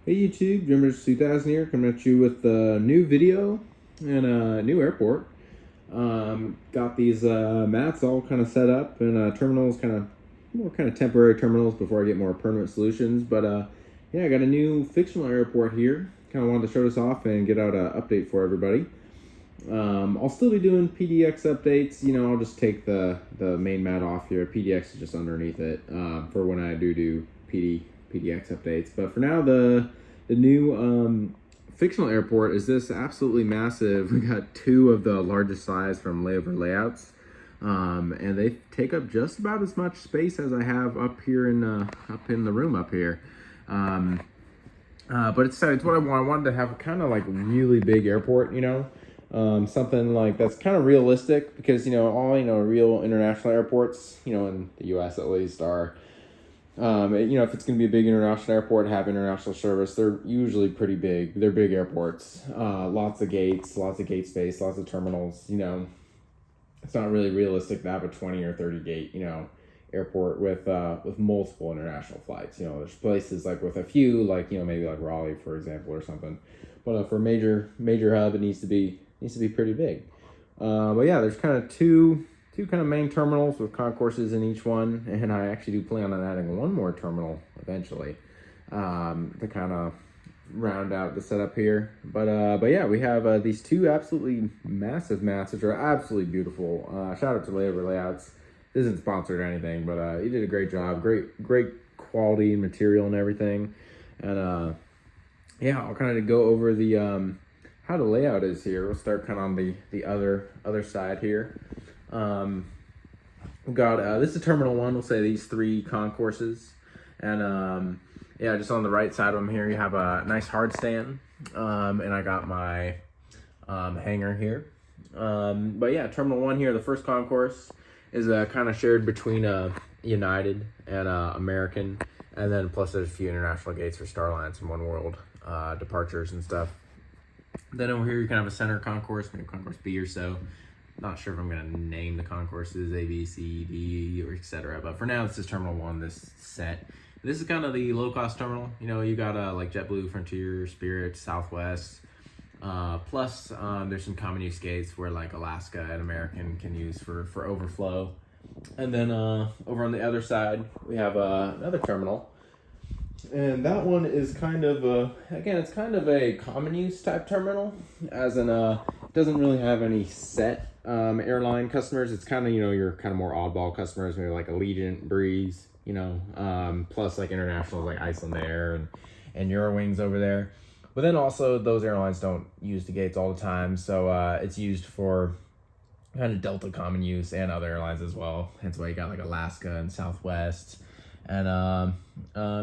Hey YouTube, Geminijets 2000 here, coming at you with a new video and a new airport. Got these mats all kind of set up and terminals, more temporary terminals before I get more permanent solutions. But yeah, I got a new fictional airport here. Kind of wanted to show this off and get out an update for everybody. I'll still be doing PDX updates. I'll just take the main mat off here. PDX is just underneath it for when I do PDX updates. But for now, the new fictional airport is this absolutely massive. We got two of the largest size from Layover Layouts, and they take up just about as much space as I have up here in the room up here. But it's what I want. I wanted to have kind of like really big airport, something like that's kind of realistic because all real international airports, in the U.S. at least are. If it's going to be a big international airport, have international service, they're usually pretty big. They're big airports. Lots of gates, lots of gate space, lots of terminals. It's not really realistic to have a 20 or 30 gate, airport with multiple international flights. There's places like with a few, like maybe like Raleigh, for example, or something. But for a major hub, it needs to be pretty big. But yeah, there's kind of two kind of main terminals with concourses in each one, and I actually do plan on adding one more terminal eventually to kind of round out the setup here. But yeah, we have these two absolutely massive mats, which are absolutely beautiful. Shout out to Layover Layouts. This isn't sponsored or anything, but he did a great job. Great quality and material and everything. And yeah, I'll kind of go over the how the layout is here. We'll start kind of on the other side here. We've got this is terminal one. We'll say these three concourses, and yeah, just on the right side of them here, you have a nice hard stand, and I got my hangar here. But yeah, terminal one here, the first concourse is kind of shared between United and American, and then plus there's a few international gates for Starlines and One World departures and stuff. Then over here you can have a center concourse, maybe concourse B or so. Not sure if I'm going to name the concourses A, B, C, D, or etc. But for now, this is Terminal 1, this set. This is kind of the low-cost terminal. You got like JetBlue, Frontier, Spirit, Southwest. Plus, there's some common use gates where like Alaska and American can use for overflow. And then over on the other side, we have another terminal. And that one is kind of again, it's kind of a common use type terminal, as in it doesn't really have any set airline customers. It's kind of your kind of more oddball customers, maybe like Allegiant, Breeze, plus like internationals like Icelandair and Eurowings over there. But then also those airlines don't use the gates all the time, so it's used for kind of Delta common use and other airlines as well. Hence why you got like Alaska and Southwest. And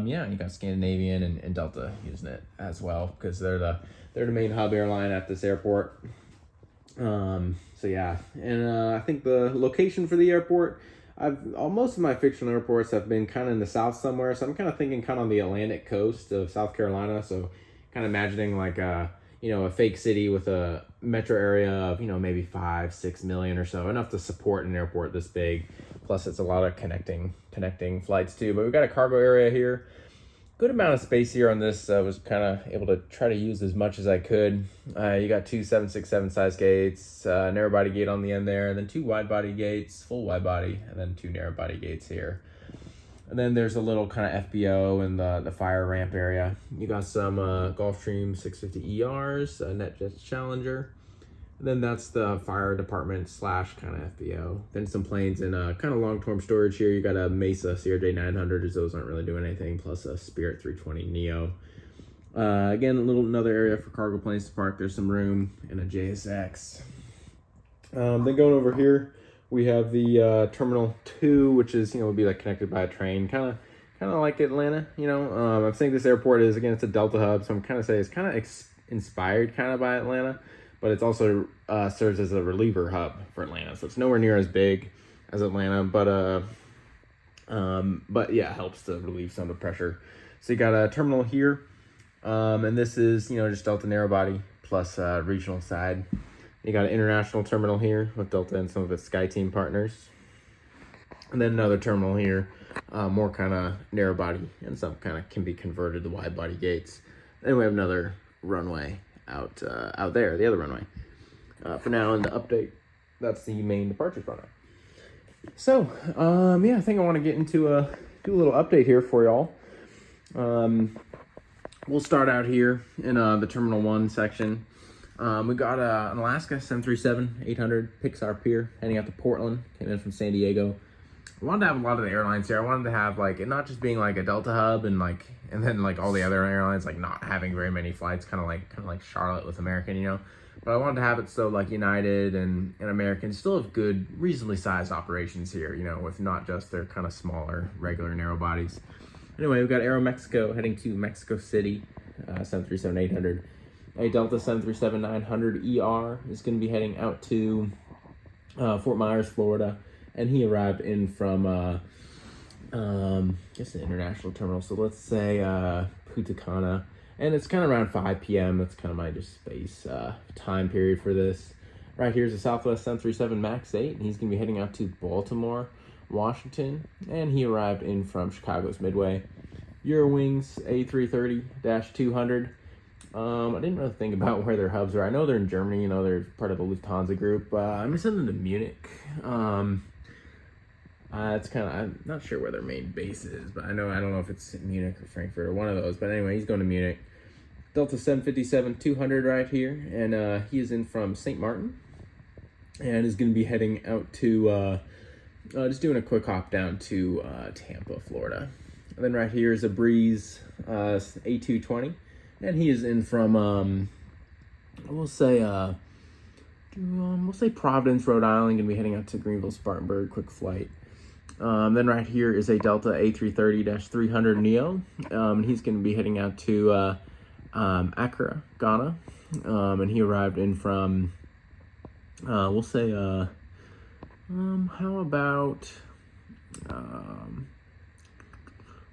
yeah, you got Scandinavian and Delta using it as well because they're the main hub airline at this airport. So yeah, and I think the location for the airport, most of my fictional airports have been kind of in the south somewhere. So I'm kind of thinking kind of on the Atlantic coast of South Carolina. So kind of imagining like a fake city with a metro area of maybe 5-6 million or so, enough to support an airport this big. Plus it's a lot of connecting flights too. But we've got a cargo area here. Good amount of space here on this. I was kind of able to try to use as much as I could. You got two 767 size gates, narrow body gate on the end there, and then two wide body gates, full wide body, and then two narrow body gates here. And then there's a little kind of FBO in the fire ramp area. You got some Gulfstream 650 ERs, NetJets Challenger. And then that's the fire department / kind of FBO. Then some planes in kind of long-term storage here. You got a Mesa CRJ 900, as those aren't really doing anything, plus a Spirit 320 Neo. Again, another area for cargo planes to park. There's some room and a JSX. Then going over here, we have the Terminal 2, which is, would be like connected by a train, kind of like Atlanta, I'm saying this airport is, again, it's a Delta hub, so I'm kind of saying it's kind of inspired kind of by Atlanta, but it's also serves as a reliever hub for Atlanta. So it's nowhere near as big as Atlanta, but yeah, it helps to relieve some of the pressure. So you got a terminal here, and this is, just Delta narrow body plus regional side. You got an international terminal here with Delta and some of its SkyTeam partners. And then another terminal here, more kind of narrow body, and some kind of can be converted to wide body gates. Then we have another runway out there, the other runway. For now, in the update, that's the main departure runway. So, yeah, I think I want to get into do a little update here for y'all. We'll start out here in the Terminal 1 section. We got an Alaska 737-800 Pixar Pier heading out to Portland. Came in from San Diego. I wanted to have a lot of the airlines here. I wanted to have like it not just being like a Delta hub and then like all the other airlines like not having very many flights, kind of like Charlotte with American, you know. But I wanted to have it so like United and American still have good, reasonably sized operations here, you know, with not just their kind of smaller, regular narrow bodies. Anyway, we've got Aeromexico heading to Mexico City, 737-800. A Delta 737-900ER is going to be heading out to Fort Myers, Florida. And he arrived in from, just an international terminal. So let's say Punta Cana. And it's kind of around 5 p.m. That's kind of my just space time period for this. Right here's a Southwest 737 MAX 8. And he's going to be heading out to Baltimore, Washington. And he arrived in from Chicago's Midway. Eurowings A330-200. I didn't really think about where their hubs are. I know they're in Germany. You know, they're part of the Lufthansa group. I'm going to send them to Munich. It's kind of, I'm not sure where their main base is, but I don't know if it's Munich or Frankfurt or one of those. But anyway, he's going to Munich. Delta 757-200 right here, and he is in from St. Martin, and is going to be heading out to, just doing a quick hop down to Tampa, Florida. And then right here is a Breeze A220, and he is in from, we'll say Providence, Rhode Island, going to be heading out to Greenville, Spartanburg, quick flight. Then right here is a Delta A330-300 Neo. He's going to be heading out to Accra, Ghana. And he arrived in from, we'll say, how about,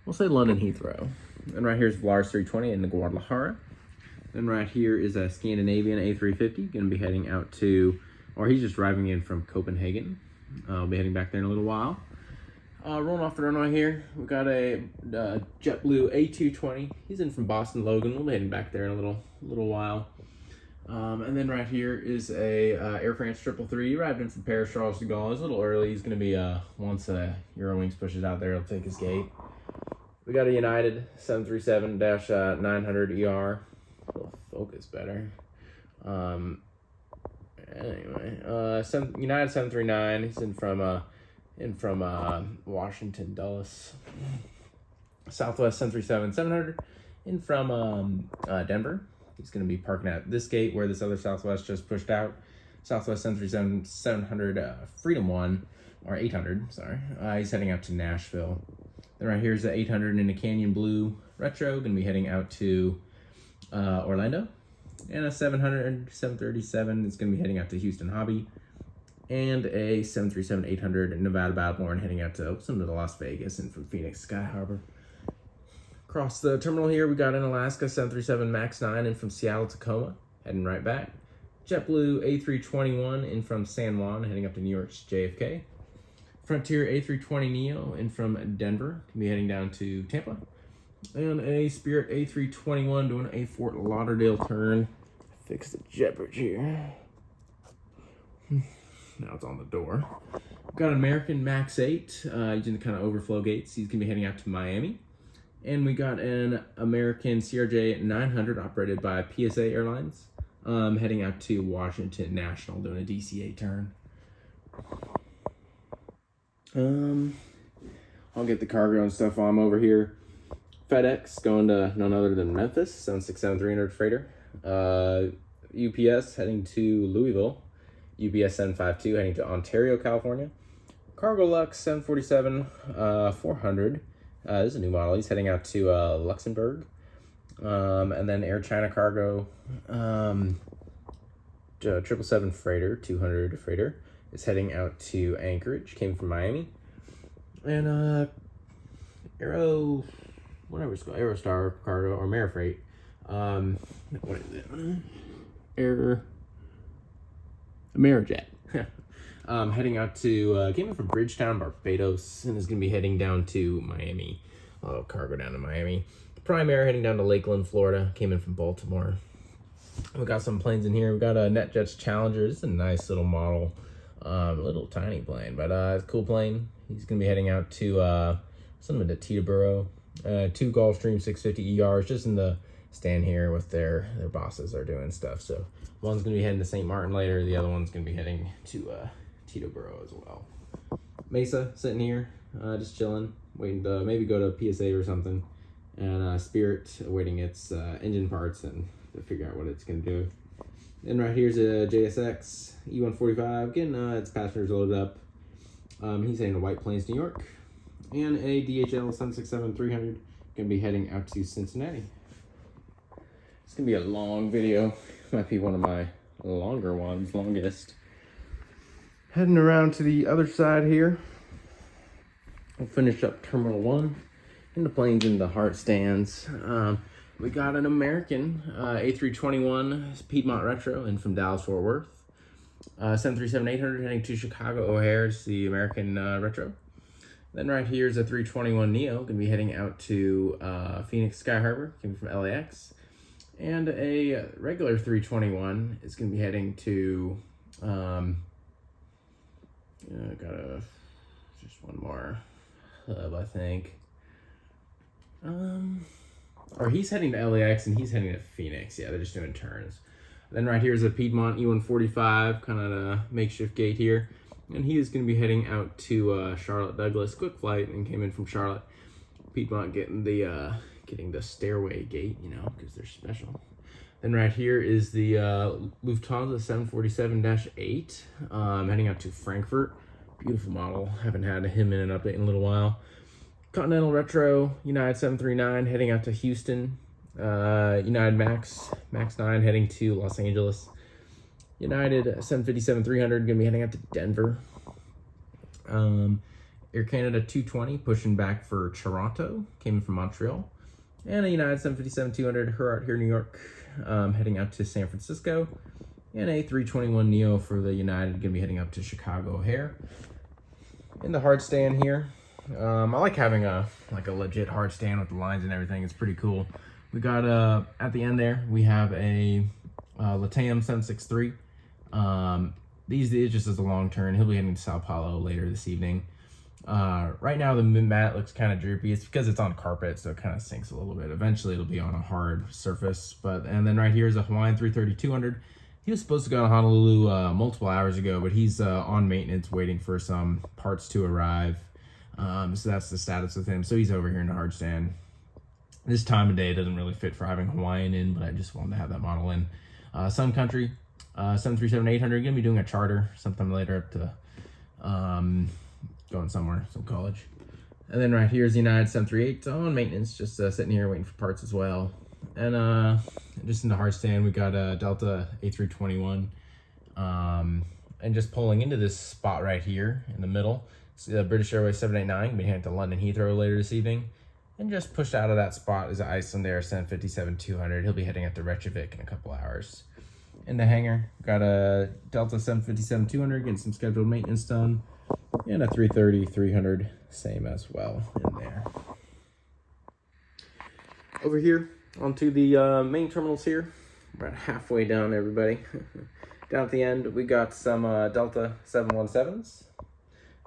we'll say London Heathrow. And right here is Volaris 320 in Guadalajara. Then right here is a Scandinavian A350, going to be heading out to, or he's just arriving in from Copenhagen. I'll be heading back there in a little while. Rolling off the runway here, we got a JetBlue A220. He's in from Boston Logan. We'll be heading back there in a little while. And then right here is a Air France 333. He arrived in from Paris Charles de Gaulle. He's a little early. He's going to be once Eurowings pushes out there, he'll take his gate. We got a United 737-900ER. It'll focus better. Anyway, United 739. He's in from Washington Dulles. Southwest 737-700 in from Denver. He's going to be parking at this gate where this other Southwest just pushed out. Southwest 737-700 Freedom 1 or 800. Sorry, he's heading out to Nashville. Then right here's the 800 in a Canyon Blue Retro. Going to be heading out to Orlando. And a 737 is going to be heading out to Houston Hobby. And a 737-800 Nevada Battleborn heading out to Las Vegas and from Phoenix Sky Harbor. Across the terminal here, we got an Alaska 737 MAX 9 in from Seattle Tacoma, heading right back. JetBlue A321 in from San Juan, heading up to New York's JFK. Frontier A320 Neo in from Denver, can be heading down to Tampa. And a Spirit A321 doing a Fort Lauderdale turn. Fix the jet bridge here. Now it's on the door. We've got an American MAX 8 using the kind of overflow gates. He's going to be heading out to Miami. And we got an American CRJ 900 operated by PSA Airlines heading out to Washington National doing a DCA turn. I'll get the cargo and stuff while I'm over here. FedEx going to none other than Memphis, 767-300 freighter. UPS heading to Louisville. UPS 752 heading to Ontario, California. Cargo Lux 747-400. This is a new model. He's heading out to Luxembourg. And then Air China Cargo 777 freighter, 200 freighter, is heading out to Anchorage. Came from Miami. And whatever it's called, Aerostar Cargo or Amerifreight. What is it? Amerijet. Heading out to, came in from Bridgetown, Barbados, and is going to be heading down to Miami. Cargo down to Miami. Primary heading down to Lakeland, Florida. Came in from Baltimore. We got some planes in here. We got a NetJets Challenger. It's a nice little model. A little tiny plane, but it's a cool plane. He's going to be heading out to something to Teterboro. 2 Gulfstream 650 ERs just in the stand here with their bosses are doing stuff. So one's going to be heading to St. Martin later. The other one's going to be heading to Teterboro as well. Mesa sitting here, just chilling, waiting to maybe go to PSA or something. And Spirit awaiting its engine parts and to figure out what it's going to do. And right here's a JSX E145, getting its passengers loaded up. He's heading to White Plains, New York. And a DHL 767-300, going to be heading out to Cincinnati. It's going to be a long video. Might be one of my longer ones, longest. Heading around to the other side here. We'll finish up Terminal 1. And the planes in the hard stands. We got an American A321 Piedmont Retro in from Dallas Fort Worth. 737-800 heading to Chicago O'Hare. It's the American Retro. Then right here is a 321 Neo, going to be heading out to Phoenix Sky Harbor, coming from LAX. And a regular 321 is going to be heading to, just one more hub, I think. Or he's heading to LAX and he's heading to Phoenix. Yeah, they're just doing turns. Then right here is a Piedmont E145, kind of a makeshift gate here. And he is going to be heading out to Charlotte Douglas, quick flight, and came in from Charlotte. Piedmont getting the stairway gate, you know, because they're special. Then right here is the Lufthansa 747-8, heading out to Frankfurt. Beautiful model. Haven't had him in an update in a little while. Continental Retro, United 739, heading out to Houston. United Max 9, heading to Los Angeles. United 757-300, going to be heading out to Denver. Air Canada 220, pushing back for Toronto, came in from Montreal. And a United 757-200, Hurrah here, New York, heading out to San Francisco. And a 321 Neo for the United, going to be heading up to Chicago O'Hare. In the hard stand here, I like having a legit hard stand with the lines and everything. It's pretty cool. We got at the end there, we have a Latam 763. These days just as a long turn. He'll be heading to Sao Paulo later this evening. Right now the mat looks kind of droopy. It's because it's on carpet, so it kind of sinks a little bit. Eventually it'll be on a hard surface. And then right here is a Hawaiian 330-200. He was supposed to go to Honolulu multiple hours ago, but he's on maintenance waiting for some parts to arrive. So that's the status with him. So he's over here in the hard stand. This time of day doesn't really fit for having Hawaiian in, but I just wanted to have that model in. Sun Country 737-800, gonna be doing a charter sometime later up to going somewhere, some college. And then right here is the United 738 on maintenance, just sitting here waiting for parts as well. And just in the hard stand, we got a Delta A321, and just pulling into this spot right here in the middle. The British Airways 789, be heading to London Heathrow later this evening. And just pushed out of that spot is Iceland Air 757-200. He'll be heading up to Reykjavik in a couple hours. In the hangar, got a Delta 757-200, getting some scheduled maintenance done. And a 330-300, same as well in there. Over here, onto the main terminals here. We're about halfway down, everybody. Down at the end, we got some Delta 717s.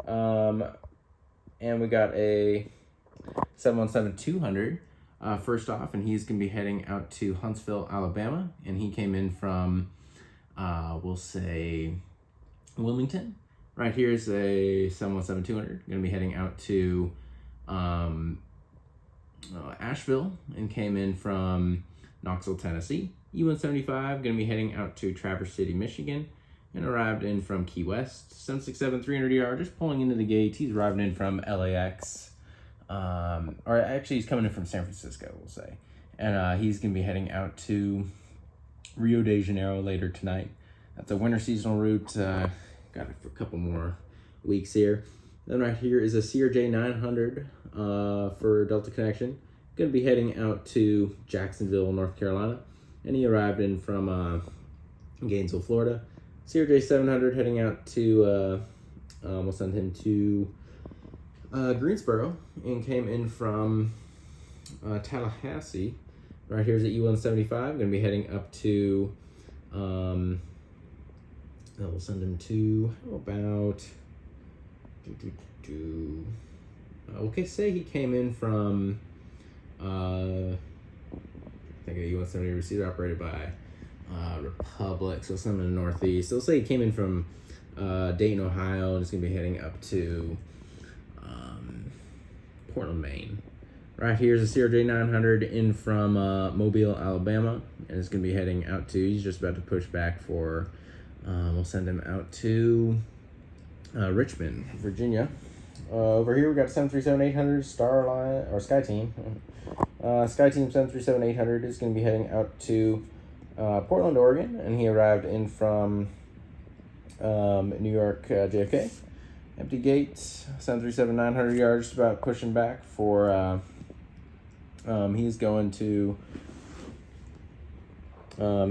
And we got a 717-200 first off, and he's going to be heading out to Huntsville, Alabama. And he came in from, we'll say, Wilmington. Right here is a 717-200, going to be heading out to Asheville, and came in from Knoxville, Tennessee. E175, going to be heading out to Traverse City, Michigan, and arrived in from Key West. 767-300ER, just pulling into the gates. He's arriving in from LAX. Or actually, he's coming in from San Francisco, we'll say. And he's going to be heading out to Rio de Janeiro later tonight. That's a winter seasonal route. Got it for a couple more weeks here. Then right here is a CRJ 900 for Delta Connection. Going to be heading out to Jacksonville, North Carolina. And he arrived in from Gainesville, Florida. CRJ 700 heading out to, we'll send him to Greensboro, and came in from Tallahassee. Right here's the E175. Going to be heading up to, we'll send him to, how about, okay, say he came in from, I think a E170 receiver operated by Republic, so some in the Northeast. So let's say he came in from Dayton, Ohio, and it's going to be heading up to Portland, Maine. Right here's a CRJ 900 in from Mobile, Alabama, and it's going to be heading out to, he's just about to push back for, we'll send him out to Richmond, Virginia. Over here we got 737-800 Starline, or SkyTeam. SkyTeam 737-800 is going to be heading out to Portland, Oregon, and he arrived in from New York, JFK. Empty gate, 737-900 yards, just about pushing back for, he's going to, we'll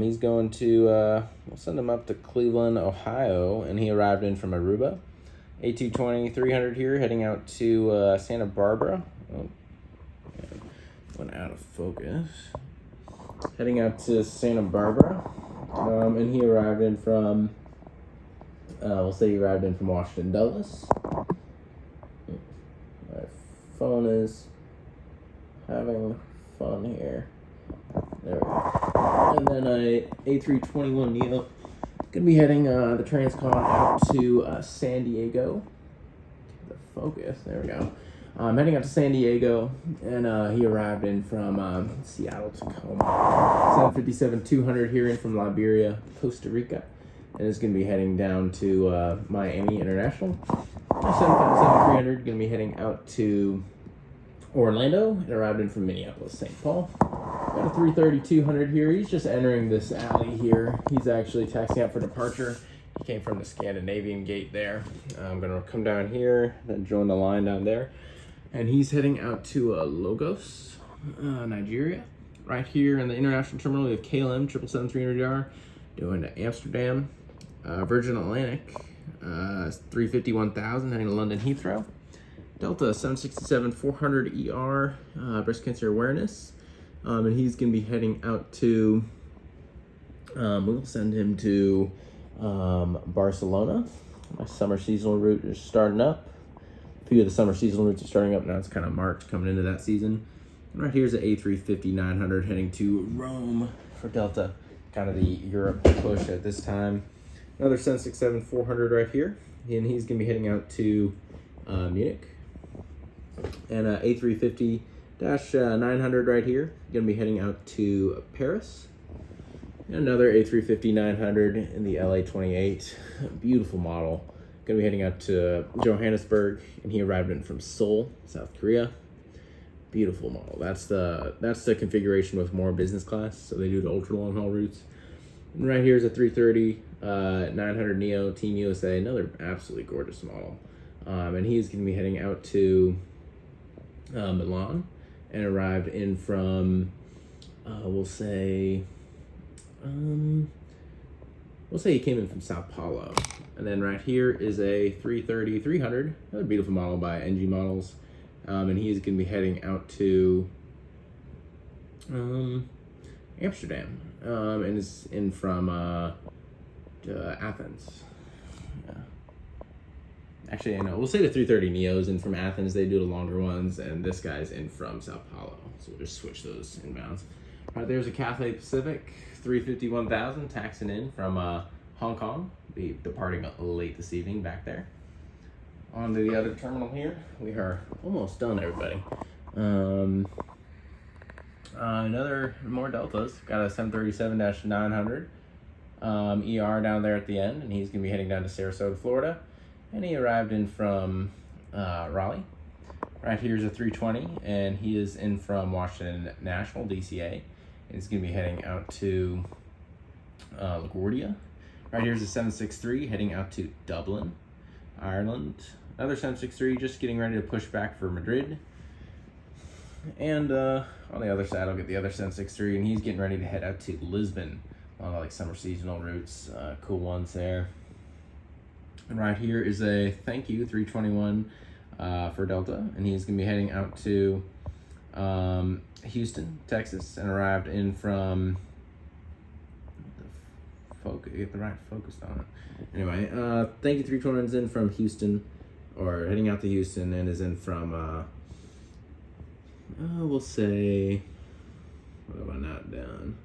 send him up to Cleveland, Ohio, and he arrived in from Aruba. A220-300 here, heading out to Santa Barbara. Oh, went out of focus. Heading out to Santa Barbara, and he arrived in from, we'll say he arrived in from Washington Dulles. My phone is having fun here. There we go. And then a A321neo. Gonna be heading the transcon out to San Diego. The focus, there we go. Heading out to San Diego, and he arrived in from Seattle, Tacoma. 757-200 here in from Liberia, Costa Rica, and is gonna be heading down to Miami International. 757-300 gonna be heading out to Orlando. It arrived in from Minneapolis, St. Paul. Got a 330-200 here. He's just entering this alley here. He's actually taxiing out for departure. He came from the Scandinavian gate there. I'm gonna come down here, then join the line down there. And he's heading out to Lagos, Nigeria. Right here in the international terminal, we have KLM 777-300ER going to Amsterdam. Virgin Atlantic, 350-1000 heading to London Heathrow. Delta 767-400ER, breast cancer awareness. And he's going to be heading out to, we'll send him to Barcelona. My summer seasonal route is starting up. A few of the summer seasonal routes are starting up now. It's kind of March coming into that season. And right here's the A350-900 heading to Rome for Delta. Kind of the Europe push at this time. Another 767-400 right here. And he's going to be heading out to Munich. And A350-900 right here. Going to be heading out to Paris. And another A350-900 in the LA-28. Beautiful model. Going to be heading out to Johannesburg, and he arrived in from Seoul, South Korea. Beautiful model. That's the configuration with more business class, so they do the ultra long haul routes. And right here is a 330-900 Neo Team USA, another absolutely gorgeous model. And he's going to be heading out to Milan, and arrived in from we'll say he came in from Sao Paulo. And then right here is a 330-300, another beautiful model by NG Models. And he's going to be heading out to Amsterdam, and is in from Athens. Yeah. Actually, I know. We'll say the 330 Neo's in from Athens. They do the longer ones, and this guy's in from Sao Paulo. So we'll just switch those inbounds. All right, there's a Cathay Pacific 350-1000 taxing in from Hong Kong. Be departing late this evening back there. On to the other terminal here. We are almost done, everybody. Another more Deltas. Got a 737-900 ER down there at the end, and he's going to be heading down to Sarasota, Florida. And he arrived in from Raleigh. Right here's a 320, and he is in from Washington National, DCA. And he's going to be heading out to LaGuardia. Right here's a 763 heading out to Dublin, Ireland. Another 763 just getting ready to push back for Madrid. And on the other side, I'll get the other 763, and he's getting ready to head out to Lisbon. A lot of like summer seasonal routes, cool ones there. And right here is a thank you 321 for Delta, and he's going to be heading out to Houston, Texas, and arrived in from get the right focus on it. Anyway, thank you 321 is in from Houston, or heading out to Houston, and is in from we'll say, what have I not done?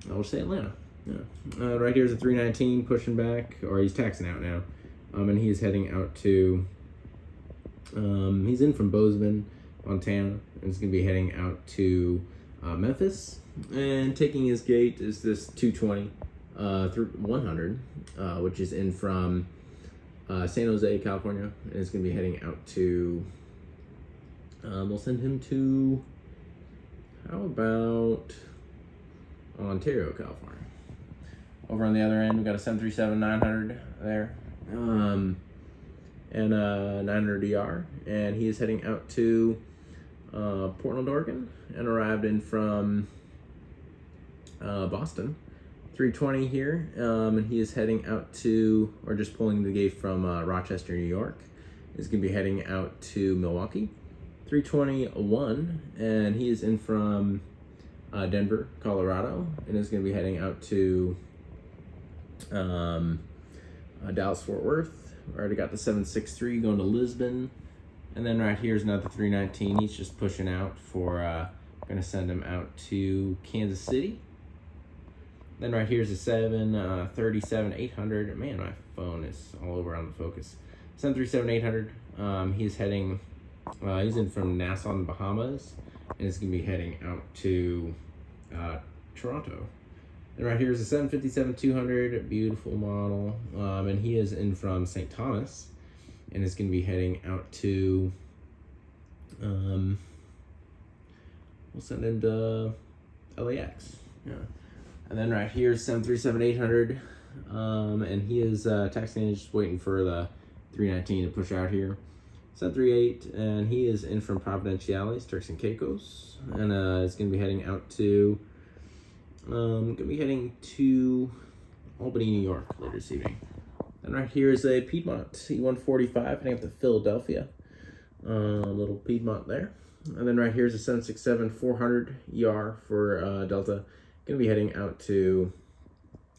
We'll say Atlanta. Yeah. Right here's a 319 pushing back, or he's taxing out now, and he's heading out to. He's in from Bozeman, Montana, and he's gonna be heading out to Memphis, and taking his gate is this 220 through 100, which is in from San Jose, California, and it's gonna be heading out to. We'll send him to. How about Ontario, California? Over on the other end, we got a 737-900 there, and 900 ER, and he is heading out to Portland, Oregon, and arrived in from Boston. 320 here, and he is heading out to, or just pulling the gate from Rochester, New York. Is going to be heading out to Milwaukee. 321, and he is in from Denver, Colorado, and is going to be heading out to Dallas, Fort Worth. Already got the 763 going to Lisbon, and then right here is another 319. He's just pushing out for. Going to send him out to Kansas City. Then right here's a 737-800. Man, my phone is all over on the focus. 737-800. He's heading. He's in from Nassau in the Bahamas, and it's going to be heading out to Toronto. And right here is a 757-200, beautiful model, and he is in from St. Thomas, and it's going to be heading out to, we'll send him to LAX, yeah. And then right here is 737-800, and he is taxiing, just waiting for the 319 to push out here. 738, and he is in from Providenciales, Turks and Caicos, and it's going to be heading out to, Albany, New York later this evening. And right here is a Piedmont E145 heading up to Philadelphia, little Piedmont there. And then right here is a 767-400 ER for Delta, going to be heading out to.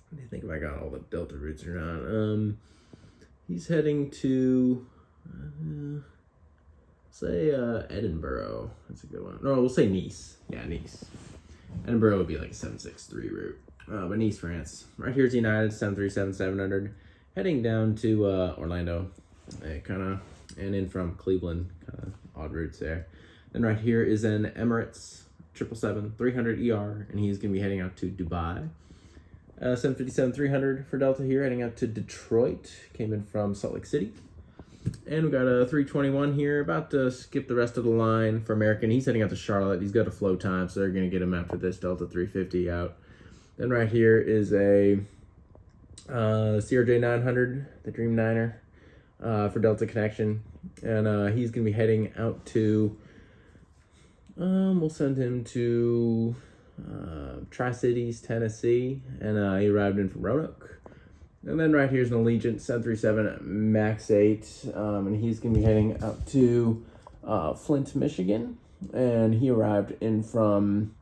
What do you think if I got all the Delta routes or not? He's heading to. Say Edinburgh. That's a good one. No, we'll say Nice. Yeah, Nice. Edinburgh would be like a 763 route. But Nice, France. Right here's United 737-700, heading down to Orlando. And in from Cleveland. Kind of odd routes there. Then right here is an Emirates 777-300 ER, and he's going to be heading out to Dubai. 757-300 for Delta here, heading out to Detroit. Came in from Salt Lake City. And we got a 321 here, about to skip the rest of the line for American. He's heading out to Charlotte. He's got a flow time, so they're going to get him after this Delta 350 out. Then right here is a CRJ 900, the Dreamliner, for Delta Connection. And he's going to be heading out to, we'll send him to Tri-Cities, Tennessee. And he arrived in from Roanoke. And then right here's an Allegiant 737 MAX 8, and he's going to be heading out to Flint, Michigan, and he arrived in from,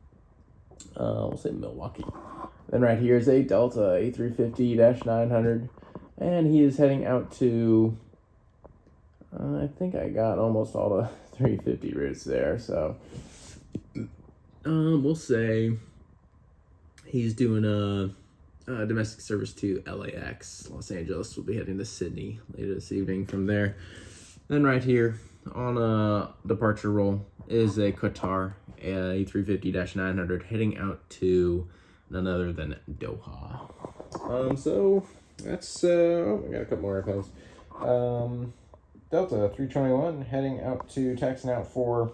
we'll say Milwaukee. Then right here's a Delta A350-900, and he is heading out to, I think I got almost all the 350 routes there, so we'll say he's doing a domestic service to LAX, Los Angeles. We'll be heading to Sydney later this evening from there. Then right here on a departure roll is a Qatar A350-900 heading out to none other than Doha. So that's, I got a couple more airplanes. Delta 321 heading out to, taxing out for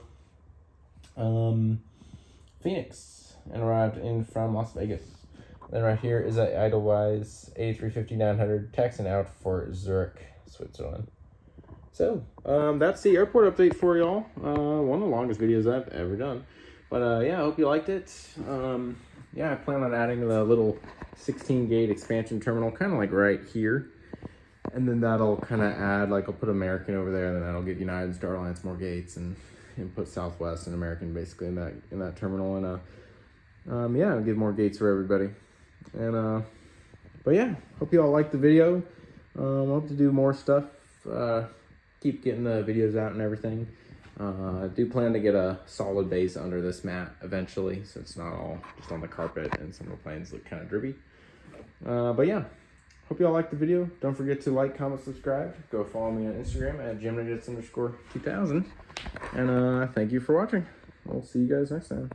Phoenix, and arrived in from Las Vegas. Then right here is a Edelweiss A350-900 taxing out for Zurich, Switzerland. So, that's the airport update for y'all. One of the longest videos I've ever done. But, yeah, I hope you liked it. Yeah, I plan on adding the little 16-gate expansion terminal, kind of like right here. And then that'll kind of add, like, I'll put American over there, and then that'll get United and Star Alliance more gates. And, and put Southwest and American basically in that terminal, and yeah, give more gates for everybody. And but yeah, hope you all liked the video. Hope to do more stuff. Keep getting the videos out and everything. I do plan to get a solid base under this mat eventually, so it's not all just on the carpet and some of the planes look kind of drippy. But yeah, hope you all liked the video. Don't forget to like, comment, subscribe. Go follow me on Instagram at Geminijets_2000. And thank you for watching. We'll see you guys next time.